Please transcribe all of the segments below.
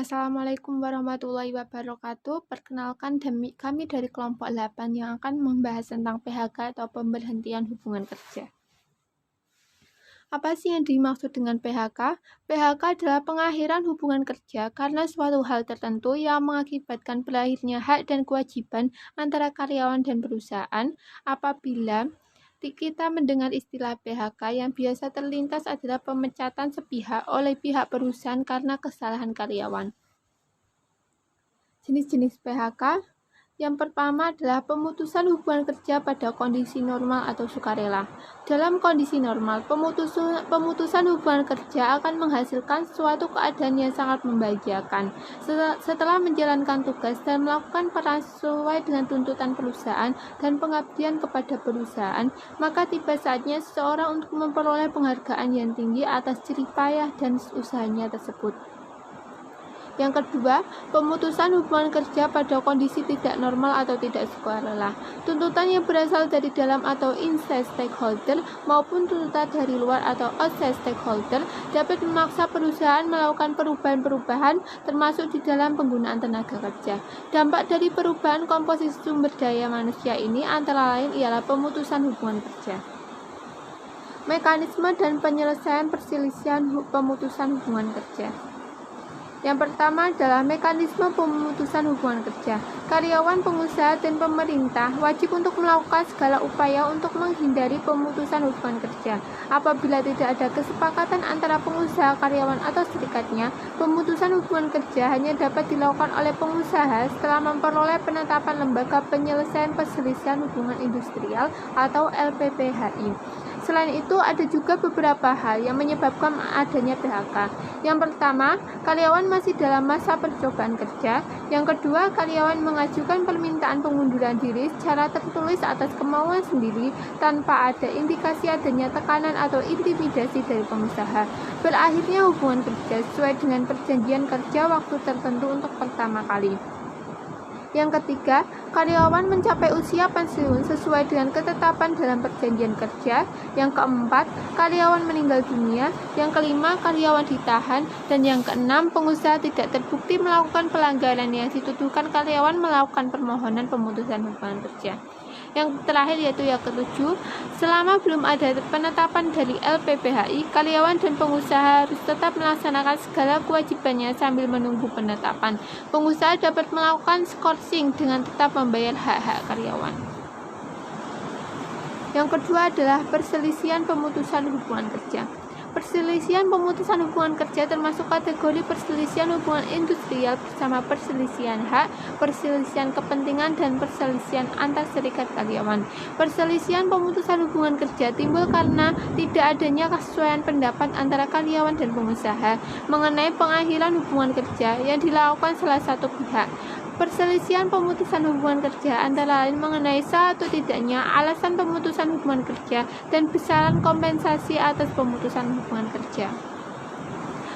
Assalamualaikum warahmatullahi wabarakatuh. Perkenalkan kami dari kelompok 8 yang akan membahas tentang PHK atau pemberhentian hubungan kerja. Apa sih yang dimaksud dengan PHK? PHK adalah pengakhiran hubungan kerja karena suatu hal tertentu yang mengakibatkan berakhirnya hak dan kewajiban antara karyawan dan perusahaan. Apabila kita mendengar istilah PHK, yang biasa terlintas adalah pemecatan sepihak oleh pihak perusahaan karena kesalahan karyawan. Jenis-jenis PHK. Yang pertama adalah pemutusan hubungan kerja pada kondisi normal atau sukarela. Dalam kondisi normal, pemutusan hubungan kerja akan menghasilkan suatu keadaan yang sangat membahagiakan. Setelah menjalankan tugas dan melakukan peran sesuai dengan tuntutan perusahaan dan pengabdian kepada perusahaan, maka tiba saatnya seseorang untuk memperoleh penghargaan yang tinggi atas jerih payah dan usahanya tersebut. Yang kedua, pemutusan hubungan kerja pada kondisi tidak normal atau tidak sukarela. Tuntutan yang berasal dari dalam atau inside stakeholder maupun tuntutan dari luar atau outside stakeholder dapat memaksa perusahaan melakukan perubahan-perubahan termasuk di dalam penggunaan tenaga kerja. Dampak dari perubahan komposisi sumber daya manusia ini antara lain ialah pemutusan hubungan kerja. Mekanisme dan penyelesaian perselisihan pemutusan hubungan kerja. Yang pertama adalah mekanisme pemutusan hubungan kerja. Karyawan, pengusaha, dan pemerintah wajib untuk melakukan segala upaya untuk menghindari pemutusan hubungan kerja. Apabila tidak ada kesepakatan antara pengusaha, karyawan, atau serikatnya, pemutusan hubungan kerja hanya dapat dilakukan oleh pengusaha setelah memperoleh penetapan Lembaga Penyelesaian Perselisihan Hubungan Industrial atau LPPHI. Selain itu, ada juga beberapa hal yang menyebabkan adanya PHK. Yang pertama, karyawan masih dalam masa percobaan kerja. Yang kedua, karyawan mengajukan permintaan pengunduran diri secara tertulis atas kemauan sendiri tanpa ada indikasi adanya tekanan atau intimidasi dari pengusaha. Berakhirnya hubungan kerja sesuai dengan perjanjian kerja waktu tertentu untuk pertama kali. Yang ketiga, karyawan mencapai usia pensiun sesuai dengan ketetapan dalam perjanjian kerja. Yang keempat, karyawan meninggal dunia. Yang kelima, karyawan ditahan. Dan yang keenam, pengusaha tidak terbukti melakukan pelanggaran yang dituduhkan karyawan melakukan permohonan pemutusan hubungan kerja. Yang terakhir yaitu yang ketujuh, selama belum ada penetapan dari LPPHI, karyawan dan pengusaha harus tetap melaksanakan segala kewajibannya sambil menunggu penetapan. Pengusaha dapat melakukan skorsing dengan tetap membayar hak-hak karyawan. Yang kedua adalah perselisihan pemutusan hubungan kerja. Perselisihan pemutusan hubungan kerja termasuk kategori perselisihan hubungan industrial bersama perselisihan hak, perselisihan kepentingan, dan perselisihan antar serikat karyawan. Perselisihan pemutusan hubungan kerja timbul karena tidak adanya kesesuaian pendapat antara karyawan dan pengusaha mengenai pengakhiran hubungan kerja yang dilakukan salah satu pihak. Perselisihan pemutusan hubungan kerja antara lain mengenai sah atau tidaknya alasan pemutusan hubungan kerja dan besaran kompensasi atas pemutusan hubungan kerja.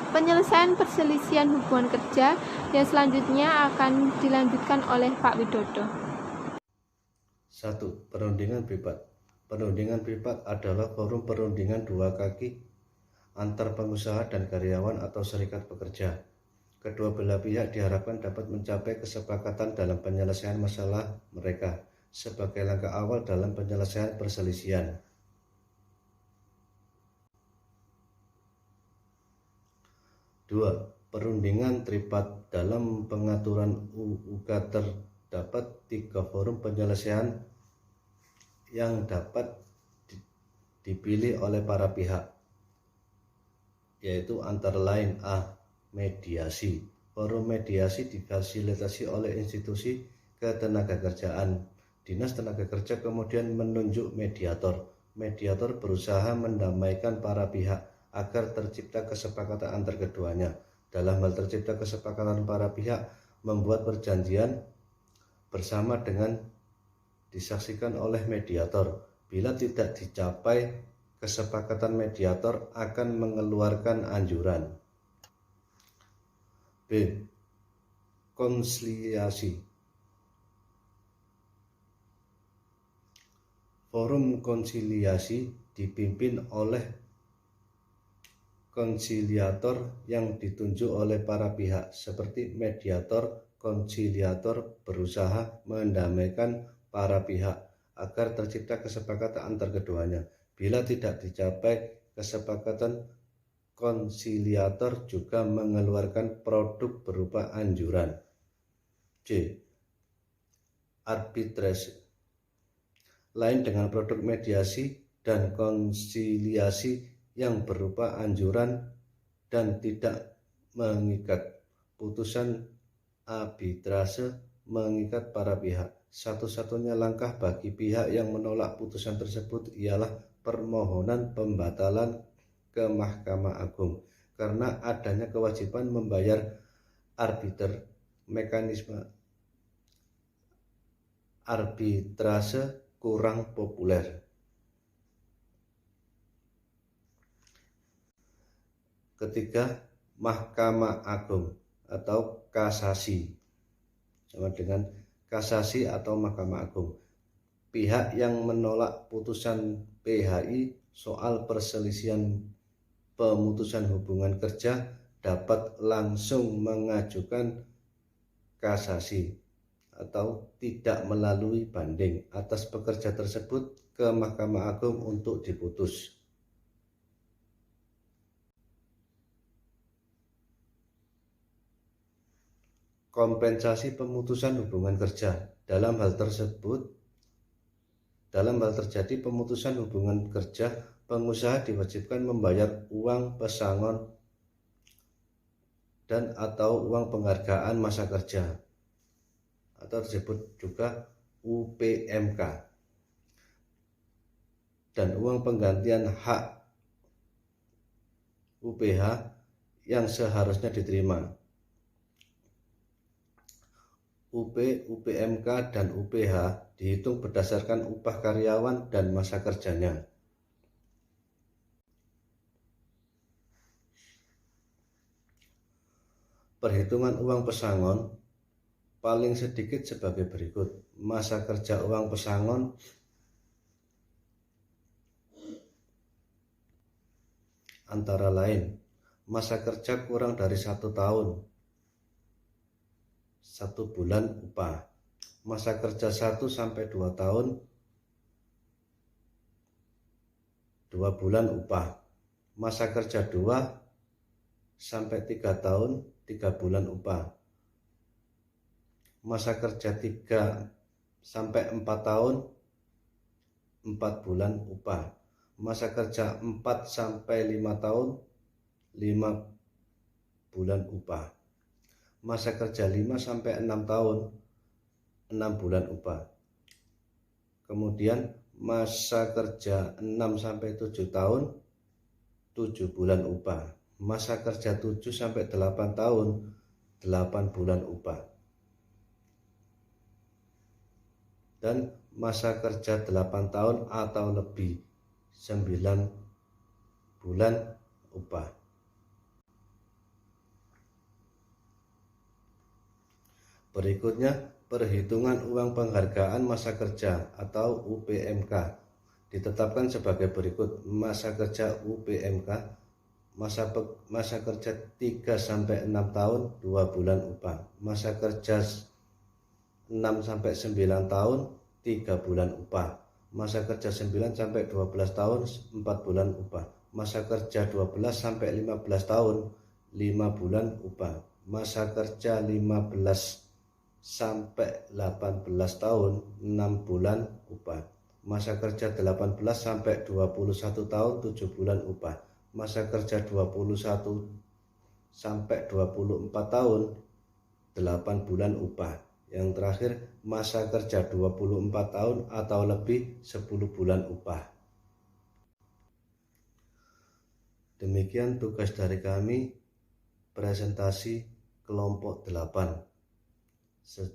Penyelesaian perselisihan hubungan kerja yang selanjutnya akan dilanjutkan oleh Pak Widodo. 1. Perundingan privat. Perundingan privat adalah forum perundingan dua kaki antar pengusaha dan karyawan atau serikat pekerja. Kedua belah pihak diharapkan dapat mencapai kesepakatan dalam penyelesaian masalah mereka sebagai langkah awal dalam penyelesaian perselisihan. 2. Perundingan tripat. Dalam pengaturan UUK terdapat 3 forum penyelesaian yang dapat dipilih oleh para pihak, yaitu antara lain: A. Mediasi. Forum mediasi difasilitasi oleh institusi ketenagakerjaan. Dinas Tenaga Kerja kemudian menunjuk mediator. Mediator berusaha mendamaikan para pihak agar tercipta kesepakatan antar keduanya. Dalam hal tercipta kesepakatan, para pihak membuat perjanjian bersama dengan disaksikan oleh mediator. Bila tidak dicapai kesepakatan, mediator akan mengeluarkan anjuran. B. Konsiliasi. Forum konsiliasi dipimpin oleh konsiliator yang ditunjuk oleh para pihak seperti mediator. Konsiliator berusaha mendamaikan para pihak agar tercipta kesepakatan antar keduanya. Bila tidak dicapai kesepakatan, konsiliator juga mengeluarkan produk berupa anjuran. C. Arbitrase. Lain dengan produk mediasi dan konsiliasi yang berupa anjuran dan tidak mengikat, putusan arbitrase mengikat para pihak. Satu-satunya langkah bagi pihak yang menolak putusan tersebut ialah permohonan pembatalan ke Mahkamah Agung karena adanya kewajiban membayar arbiter. Mekanisme arbitrase kurang populer. Ketiga, Mahkamah Agung atau kasasi, sama dengan kasasi atau Mahkamah Agung. Pihak yang menolak putusan PHI soal perselisihan pemutusan hubungan kerja dapat langsung mengajukan kasasi atau tidak melalui banding atas pekerja tersebut ke Mahkamah Agung untuk diputus. Kompensasi pemutusan hubungan kerja. Dalam hal terjadi pemutusan hubungan kerja, pengusaha diwajibkan membayar uang pesangon dan atau uang penghargaan masa kerja atau disebut juga UPMK dan uang penggantian hak UPH yang seharusnya diterima. UPMK dan UPH dihitung berdasarkan upah karyawan dan masa kerjanya. Perhitungan uang pesangon paling sedikit sebagai berikut. Masa kerja uang pesangon antara lain masa kerja kurang dari 1 tahun, 1 bulan upah. Masa kerja 1 sampai 2 tahun, 2 bulan upah. Masa kerja 2 sampai 3 tahun, 3 bulan upah. Masa kerja 3 sampai 4 tahun, 4 bulan upah. Masa kerja 4 sampai 5 tahun, 5 bulan upah. Masa kerja 5 sampai 6 tahun, 6 bulan upah. Kemudian masa kerja 6 sampai 7 tahun, 7 bulan upah. Masa kerja 7 sampai 8 tahun, 8 bulan upah. Dan masa kerja 8 tahun atau lebih, 9 bulan upah. Berikutnya, perhitungan uang penghargaan masa kerja atau UPMK ditetapkan sebagai berikut. Masa kerja UPMK, masa kerja 3 sampai 6 tahun, 2 bulan upah. Masa kerja 6 sampai 9 tahun, 3 bulan upah. Masa kerja 9 sampai 12 tahun, 4 bulan upah. Masa kerja 12 sampai 15 tahun, 5 bulan upah. Masa kerja 15 sampai 18 tahun, 6 bulan upah. Masa kerja 18 sampai 21 tahun, 7 bulan upah. Masa kerja 21 sampai 24 tahun, 8 bulan upah. Yang terakhir, masa kerja 24 tahun atau lebih, 10 bulan upah. Demikian tugas dari kami, presentasi kelompok 8.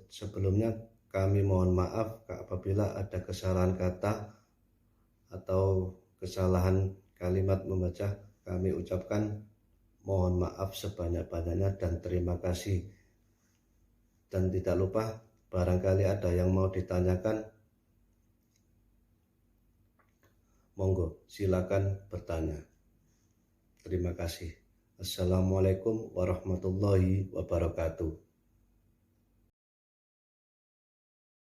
Sebelumnya kami mohon maaf apabila ada kesalahan kata atau kesalahan kalimat membaca. Kami ucapkan mohon maaf sebanyak-banyaknya dan terima kasih. Dan tidak lupa, barangkali ada yang mau ditanyakan, monggo silakan bertanya. Terima kasih. Assalamualaikum warahmatullahi wabarakatuh.